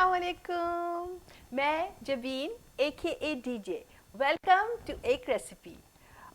अस्सलामुअलैकुम। मैं Jabeen AKA DJ। Welcome to एक रेसिपी।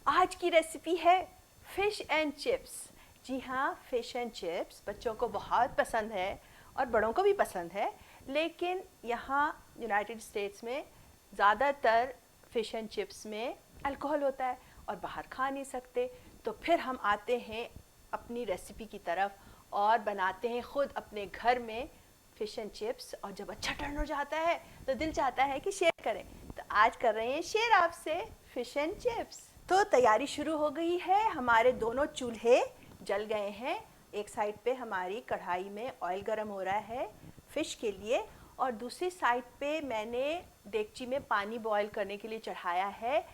आज की रेसिपी है फ़िश एंड चिप्स। जी हाँ, फ़िश एंड चिप्स बच्चों को बहुत पसंद है और बड़ों को भी पसंद है, लेकिन यहाँ यूनाइटेड स्टेट्स में ज़्यादातर फ़िश एंड चिप्स में अल्कोहल होता है और बाहर खा नहीं सकते। तो फिर हम आते हैं अपनी रेसिपी की तरफ और बनाते हैं ख़ुद अपने घर में फ़िश एंड चिप्स। और जब अच्छा टर्न हो जाता है तो दिल चाहता है कि शेयर करें, तो आज कर रहे हैं शेयर आपसे फ़िश एंड चिप्स। तो तैयारी शुरू हो गई है। हमारे दोनों चूल्हे जल गए हैं। एक साइड पे हमारी कढ़ाई में ऑयल गर्म हो रहा है फ़िश के लिए, और दूसरी साइड पे मैंने देगची में पानी बॉयल करने के लिए चढ़ाया है।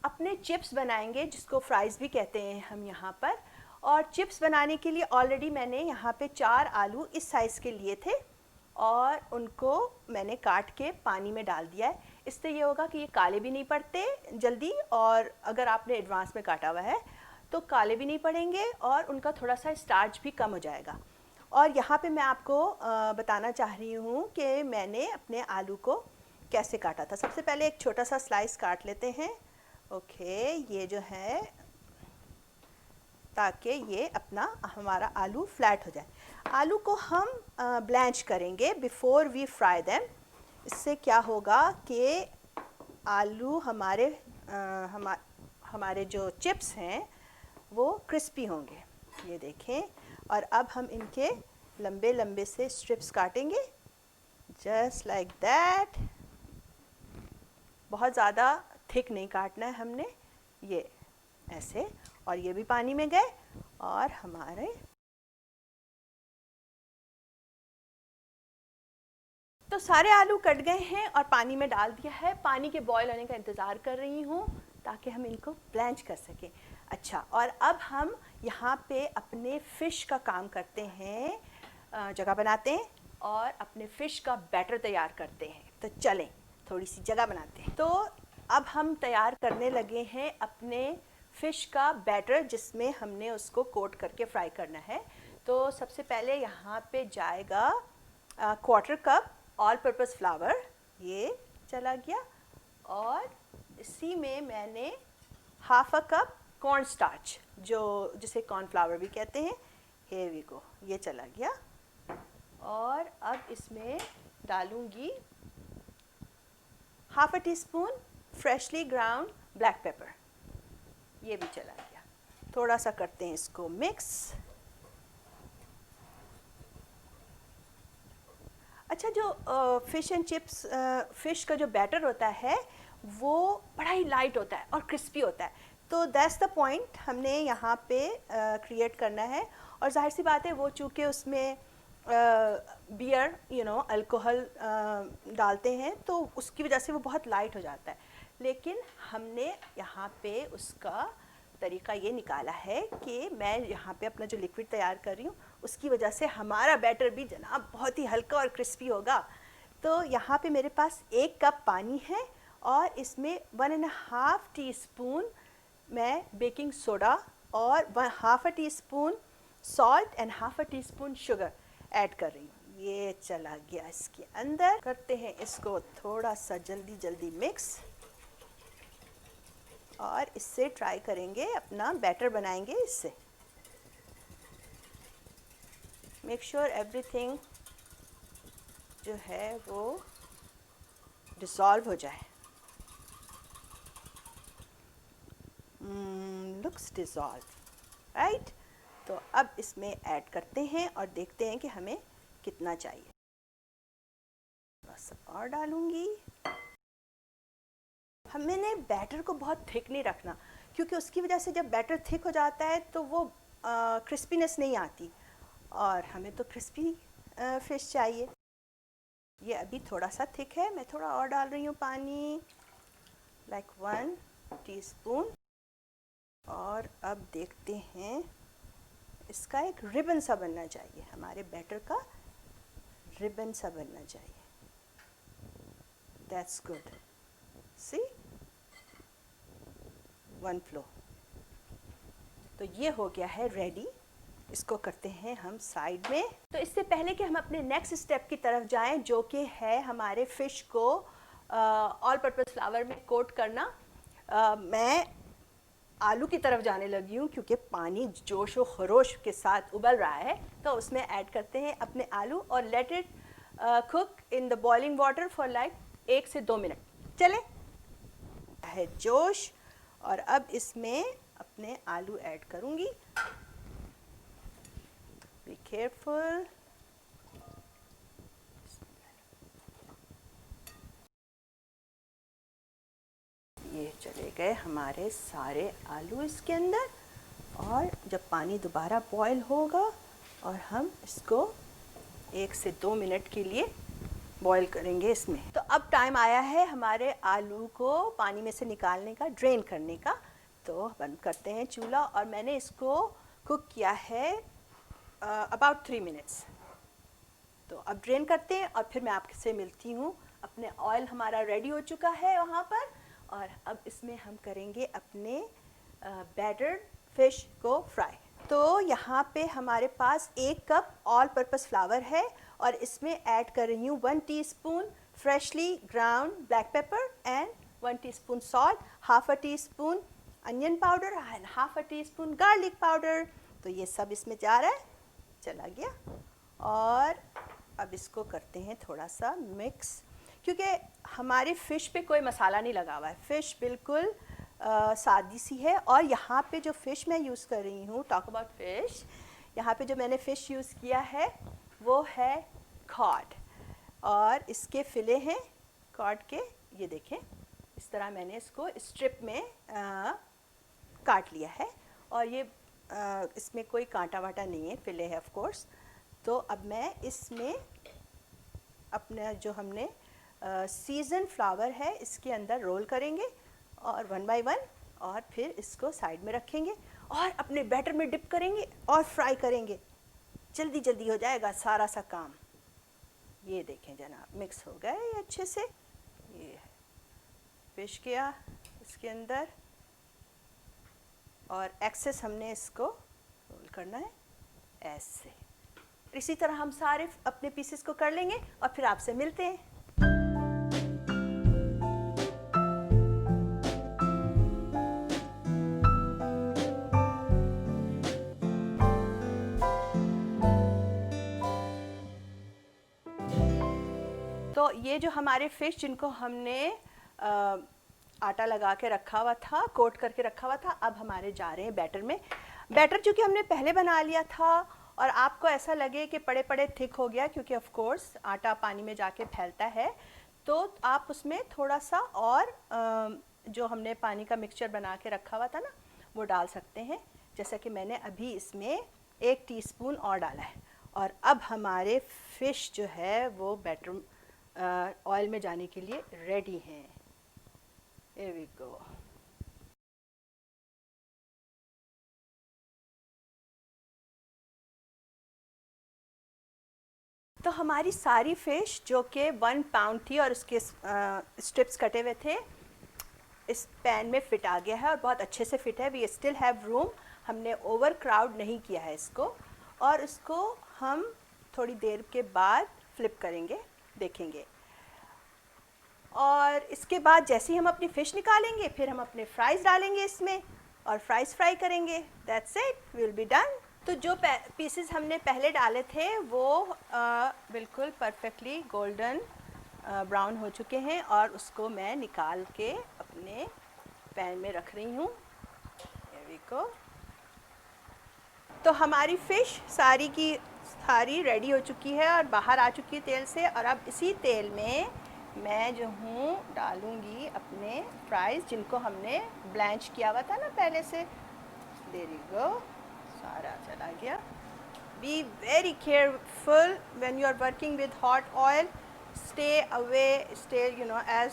अपने चिप्स बनाएंगे, जिसको फ्राइज़ भी कहते हैं हम यहाँ पर। और चिप्स बनाने के लिए ऑलरेडी मैंने यहाँ पे 4 आलू इस साइज़ के लिए थे और उनको मैंने काट के पानी में डाल दिया है। इससे ये होगा कि ये काले भी नहीं पड़ते जल्दी, और अगर आपने एडवांस में काटा हुआ है तो काले भी नहीं पड़ेंगे और उनका थोड़ा सा स्टार्च भी कम हो जाएगा। और यहाँ पे मैं आपको बताना चाह रही हूँ कि मैंने अपने आलू को कैसे काटा था। सबसे पहले एक छोटा सा स्लाइस काट लेते हैं। ओके, ये जो है, ताकि ये अपना हमारा आलू फ्लैट हो जाए। आलू को हम ब्लैंच करेंगे बिफोर वी फ्राई देम। इससे क्या होगा कि आलू हमारे जो चिप्स हैं वो क्रिस्पी होंगे। ये देखें। और अब हम इनके लंबे लंबे से स्ट्रिप्स काटेंगे, जस्ट लाइक दैट। बहुत ज़्यादा थिक नहीं काटना है हमने, ये ऐसे। और ये भी पानी में गए और हमारे तो सारे आलू कट गए हैं और पानी में डाल दिया है। पानी के बॉयल होने का इंतज़ार कर रही हूँ ताकि हम इनको ब्लैंच कर सकें। अच्छा, और अब हम यहाँ पे अपने फ़िश का काम करते हैं, जगह बनाते हैं और अपने फ़िश का बैटर तैयार करते हैं। तो चलें थोड़ी सी जगह बनाते हैं। तो अब हम तैयार करने लगे हैं अपने फ़िश का बैटर, जिसमें हमने उसको कोट करके फ्राई करना है। तो सबसे पहले यहाँ पे जाएगा 1/4 कप ऑल पर्पस फ्लावर, ये चला गया। और इसी में मैंने 1/2 कप कॉर्न स्टार्च, जिसे कॉर्नफ्लावर भी कहते हैं, here we go, ये चला गया। और अब इसमें डालूंगी 1/2 teaspoon freshly ground black pepper, ये भी चला गया। थोड़ा सा करते हैं इसको मिक्स। अच्छा, जो फ़िश एंड चिप्स फ़िश का जो बैटर होता है वो बड़ा ही लाइट होता है और क्रिस्पी होता है। तो दैट्स द पॉइंट हमने यहाँ पे क्रिएट करना है। और जाहिर सी बात है, वो चूँकि उसमें बियर अल्कोहल डालते हैं, तो उसकी वजह से वो बहुत लाइट हो जाता है। लेकिन हमने यहाँ पे उसका तरीका ये निकाला है कि मैं यहाँ पे अपना जो लिक्विड तैयार कर रही हूँ, उसकी वजह से हमारा बैटर भी जनाब बहुत ही हल्का और क्रिस्पी होगा। तो यहाँ पे मेरे पास 1 कप पानी है और इसमें 1.5 टीस्पून मैं बेकिंग सोडा और 1/2 teaspoon salt and 1/2 teaspoon sugar add कर रही हूँ। ये चला गया इसके अंदर। करते हैं इसको थोड़ा सा जल्दी जल्दी मिक्स, और इससे ट्राई करेंगे, अपना बैटर बनाएंगे इससे। मेक श्योर एवरीथिंग जो है वो डिसॉल्व हो जाए। Looks dissolve, right. तो अब इसमें ऐड करते हैं और देखते हैं कि हमें कितना चाहिए। बस और डालूंगी। मैंने बैटर को बहुत थिक नहीं रखना, क्योंकि उसकी वजह से जब बैटर थिक हो जाता है तो वो क्रिस्पीनेस नहीं आती, और हमें तो क्रिस्पी फ़िश चाहिए। ये अभी थोड़ा सा थिक है, मैं थोड़ा और डाल रही हूँ पानी, लाइक 1 टीस्पून। और अब देखते हैं, इसका एक रिबन सा बनना चाहिए, हमारे बैटर का रिबन सा बनना चाहिए। That's good. See, 1 flow. तो ये हो गया है रेडी। इसको करते हैं हम साइड में। तो इससे पहले कि हम अपने नेक्स्ट स्टेप की तरफ जाएं, जो कि है हमारे फ़िश को ऑल पर्पस फ्लावर में कोट करना, मैं आलू की तरफ जाने लगी हूँ क्योंकि पानी जोश व खरोश के साथ उबल रहा है। तो उसमें ऐड करते हैं अपने आलू और let it cook in the boiling water for like 1 से 2 मिनट। चलें, है जोश, और अब इसमें अपने आलू ऐड करूँगी। Be careful. ये चले गए हमारे सारे आलू इसके अंदर, और जब पानी दोबारा बॉयल होगा और हम इसको 1 से 2 मिनट के लिए बॉईल करेंगे इसमें। तो अब टाइम आया है हमारे आलू को पानी में से निकालने का, ड्रेन करने का। तो बंद करते हैं चूल्हा, और मैंने इसको कुक किया है अबाउट 3 मिनट्स। तो अब ड्रेन करते हैं और फिर मैं आपसे मिलती हूँ। अपने ऑयल हमारा रेडी हो चुका है वहाँ पर, और अब इसमें हम करेंगे अपने बैटर्ड फिश को फ्राई। तो यहाँ पे हमारे पास 1 कप ऑल पर्पस फ्लावर है, और इसमें ऐड कर रही हूँ 1 teaspoon freshly ground black pepper and 1 teaspoon salt, half a teaspoon onion powder and half a teaspoon garlic powder. तो ये सब इसमें जा रहा है, चला गया। और अब इसको करते हैं थोड़ा सा मिक्स, क्योंकि हमारी फ़िश पे कोई मसाला नहीं लगा हुआ है, फ़िश बिल्कुल सादी सी है। और यहाँ पे जो फ़िश मैं यूज़ कर रही हूँ, टॉक अबाउट फ़िश, यहाँ पे जो मैंने फ़िश यूज़ किया है वो है कॉड, और इसके फ़िले हैं कॉड के। ये देखें, इस तरह मैंने इसको स्ट्रिप में काट लिया है, और ये इसमें कोई कांटा वाटा नहीं है, फ़िले है ऑफ कोर्स। तो अब मैं इसमें अपना जो हमने सीज़न फ्लावर है इसके अंदर रोल करेंगे, और 1 बाय 1, और फिर इसको साइड में रखेंगे और अपने बैटर में डिप करेंगे और फ्राई करेंगे। जल्दी जल्दी हो जाएगा सारा सा काम। ये देखें जनाब, मिक्स हो गए अच्छे से। ये है फिश किया इसके अंदर, और एक्सेस हमने इसको रोल करना है ऐसे। इसी तरह हम सारे अपने पीसेस को कर लेंगे और फिर आपसे मिलते हैं। तो ये जो हमारे फ़िश जिनको हमने आटा लगा के रखा हुआ था, कोट करके रखा हुआ था, अब हमारे जा रहे हैं बैटर में। बैटर चूँकि हमने पहले बना लिया था, और आपको ऐसा लगे कि पड़े पड़े थिक हो गया, क्योंकि ऑफ कोर्स आटा पानी में जाके फैलता है, तो आप उसमें थोड़ा सा और जो हमने पानी का मिक्सचर बना के रखा हुआ था ना, वो डाल सकते हैं। जैसा कि मैंने अभी इसमें 1 टीस्पून और डाला है। और अब हमारे फ़िश जो है वो बैटर ऑयल में जाने के लिए रेडी हैं। Here we go. तो हमारी सारी फ़िश जो कि 1 पाउंड थी और उसके स्ट्रिप्स कटे हुए थे, इस पैन में फ़िट आ गया है और बहुत अच्छे से फ़िट है। वी स्टिल हैव रूम, हमने ओवर क्राउड नहीं किया है इसको। और इसको हम थोड़ी देर के बाद फ्लिप करेंगे, देखेंगे। और इसके बाद जैसे ही हम अपनी फ़िश निकालेंगे, फिर हम अपने फ्राइज़ डालेंगे इसमें और फ्राइज़ फ्राई करेंगे। That's it, will be done. तो जो पीसेस हमने पहले डाले थे वो बिल्कुल परफेक्टली गोल्डन ब्राउन हो चुके हैं, और उसको मैं निकाल के अपने पैन में रख रही हूँ। Here we go. तो हमारी फ़िश सारी की सारी रेडी हो चुकी है और बाहर आ चुकी है तेल से। और अब इसी तेल में मैं जो हूँ डालूँगी अपने फ्राइज़, जिनको हमने ब्लैंच किया हुआ था ना पहले से। देयर यू गो, सारा चला गया। Be very careful when you are working with hot oil. Stay away, stay as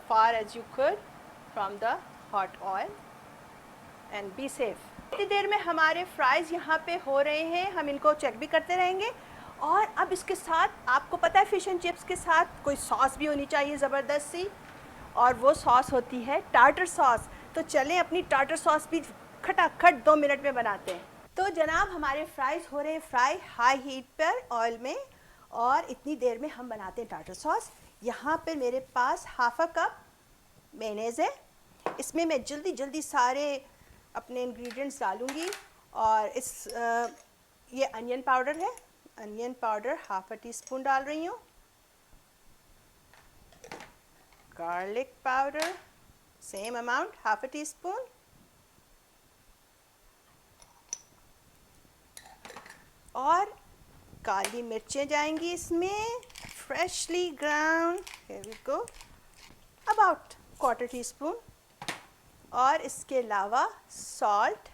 far as you could from the hot oil and be safe. इतनी देर में हमारे फ्राइज़ यहाँ पे हो रहे हैं, हम इनको चेक भी करते रहेंगे। और अब इसके साथ आपको पता है फ़िश एंड चिप्स के साथ कोई सॉस भी होनी चाहिए ज़बरदस्त सी, और वो सॉस होती है टार्टर सॉस। तो चलें अपनी टार्टर सॉस भी खटाखट 2 मिनट में बनाते हैं। तो जनाब हमारे फ्राइज़ हो रहे हैं फ्राई हाई हीट पर ऑयल में, और इतनी देर में हम बनाते हैं टार्टर सॉस। यहाँ पे मेरे पास हाफ अ कप मेयोनेज़ है। इसमें मैं जल्दी जल्दी सारे अपने इंग्रेडिएंट्स डालूँगी। और ये अनियन पाउडर है, onion powder half a teaspoon डाल रही हूँ। Garlic powder same amount, half a teaspoon. और काली मिर्चें जाएंगी इसमें, freshly ground, here we go, about quarter teaspoon. और इसके अलावा सॉल्ट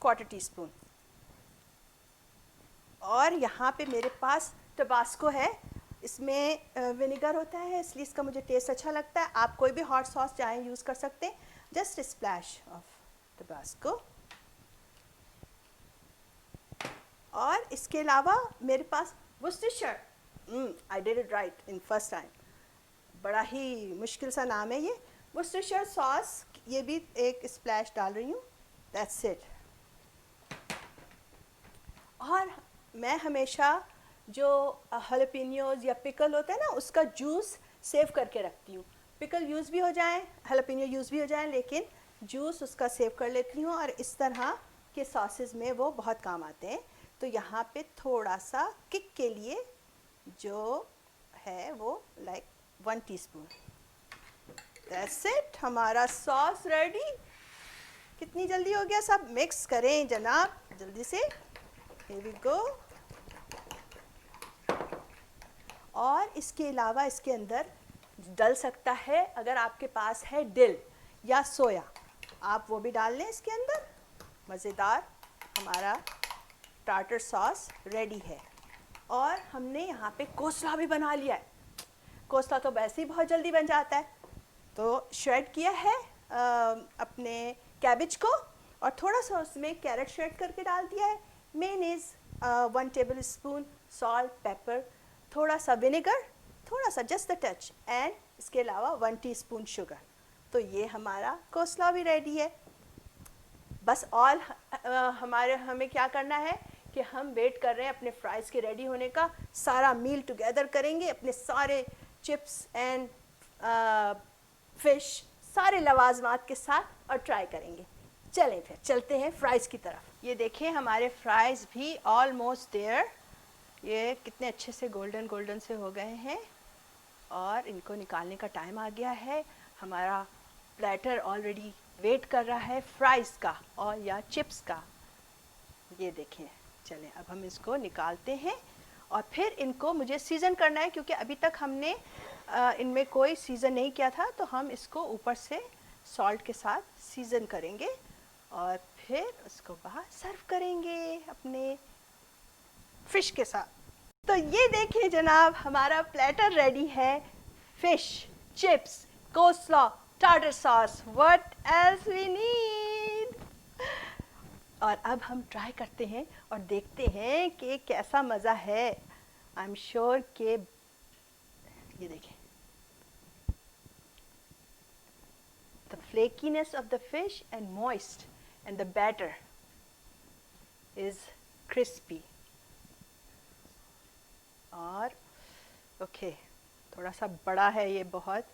क्वार्टर टी स्पून। और यहाँ पे मेरे पास टबास्को है, इसमें विनेगर होता है इसलिए इसका मुझे टेस्ट अच्छा लगता है। आप कोई भी हॉट सॉस चाहें यूज़ कर सकते हैं। Just splash of Tabasco. और इसके अलावा मेरे पास Worcestershire, I did it right in first time, बड़ा ही मुश्किल सा नाम है ये, वुस्टेरशायर सॉस, ये भी एक स्प्लैश डाल रही हूँ। That's it. और मैं हमेशा जो हलपिनियोज या पिकल होता है ना, उसका जूस सेव करके रखती हूँ। पिकल यूज़ भी हो जाए, हलपिनियो यूज़ भी हो जाए, लेकिन जूस उसका सेव कर लेती हूँ। और इस तरह के सॉसेस में वो बहुत काम आते हैं। तो यहाँ पे थोड़ा सा किक के लिए जो है वो लाइक 1 टीस्पून। दैट्स इट, हमारा सॉस रेडी। कितनी जल्दी हो गया, सब मिक्स करें जनाब जल्दी से। Here we go. और इसके अलावा इसके अंदर डल सकता है, अगर आपके पास है डिल या सोया, आप वो भी डाल लें इसके अंदर। मज़ेदार हमारा टार्टर सॉस रेडी है। और हमने यहाँ पे कोसला भी बना लिया है। कोसला तो वैसे ही बहुत जल्दी बन जाता है। तो श्रेड किया है अपने कैबेज को, और थोड़ा सा उसमें कैरेट श्रेड करके डाल दिया है। Mayonnaise 1 table spoon, salt, paper, थोड़ा सा विनेगर, थोड़ा सा जस्ट द टच, एंड इसके अलावा 1 टीस्पून शुगर। तो ये हमारा कोसला भी रेडी है। बस हमें क्या करना है कि हम वेट कर रहे हैं अपने फ्राइज़ के रेडी होने का। सारा मील टुगेदर करेंगे अपने सारे चिप्स एंड फिश, सारे लवाजमात के साथ, और ट्राई करेंगे। चलें फिर चलते हैं फ्राइज़ की तरफ। ये देखें हमारे फ्राइज़ भी ऑलमोस्ट देयर। ये कितने अच्छे से गोल्डन गोल्डन से हो गए हैं, और इनको निकालने का टाइम आ गया है। हमारा प्लेटर ऑलरेडी वेट कर रहा है फ्राइज़ का और या चिप्स का। ये देखें, चलें अब हम इसको निकालते हैं। और फिर इनको मुझे सीज़न करना है, क्योंकि अभी तक हमने इनमें कोई सीज़न नहीं किया था। तो हम इसको ऊपर से सॉल्ट के साथ सीज़न करेंगे, और फिर उसको बाहर सर्व करेंगे अपने फ़िश के साथ। तो ये देखिए जनाब, हमारा प्लेटर रेडी है। Fish, chips, coleslaw, tartar sauce, what else we need. और अब हम ट्राई करते हैं और देखते हैं कि कैसा मज़ा है। आई एम श्योर कि ये देखें, the flakiness of the fish and moist, and the batter is crispy. और ओके, थोड़ा सा बड़ा है ये बहुत।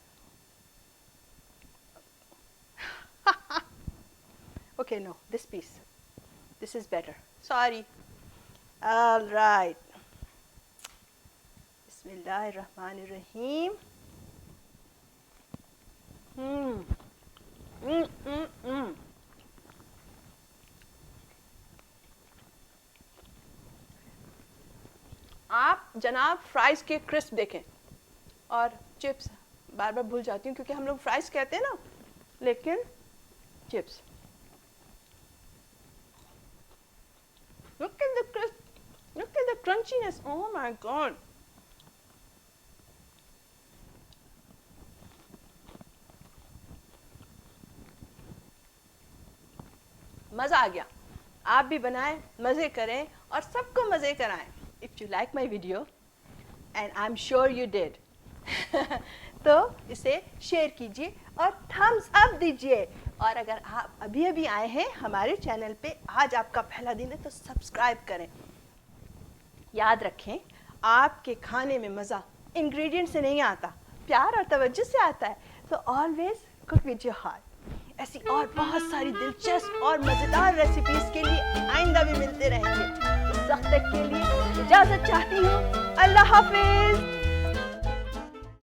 Okay, no, this piece. This is better. Sorry. All right. Bismillahirrahmanirrahim. आप जनाब फ्राइज़ के क्रिस्प देखें, और चिप्स बार बार भूल जाती हूँ क्योंकि हम लोग फ्राइज़ कहते हैं ना, लेकिन chips. Look at the crisp, look at the crunchiness. Oh my God. मज़ा आ गया। आप भी बनाएं, मज़े करें और सबको मज़े कराएं। If you like my video, and I'm sure you did, तो इसे शेयर कीजिए और थम्स अप दीजिए। और अगर आप अभी अभी आए हैं हमारे चैनल पे, आज आपका पहला दिन है, तो सब्सक्राइब करें। याद रखें, आपके खाने में मज़ा इंग्रेडिएंट से नहीं आता, प्यार और तवज्जो से आता है। तो always cook with your heart. ऐसी और बहुत सारी दिलचस्प और मज़ेदार रेसिपीज़ के लिए आइंदा भी मिलते रहेंगे। उस वक्त तक के लिए इजाज़त चाहती हूँ। अल्लाह हाफिज़।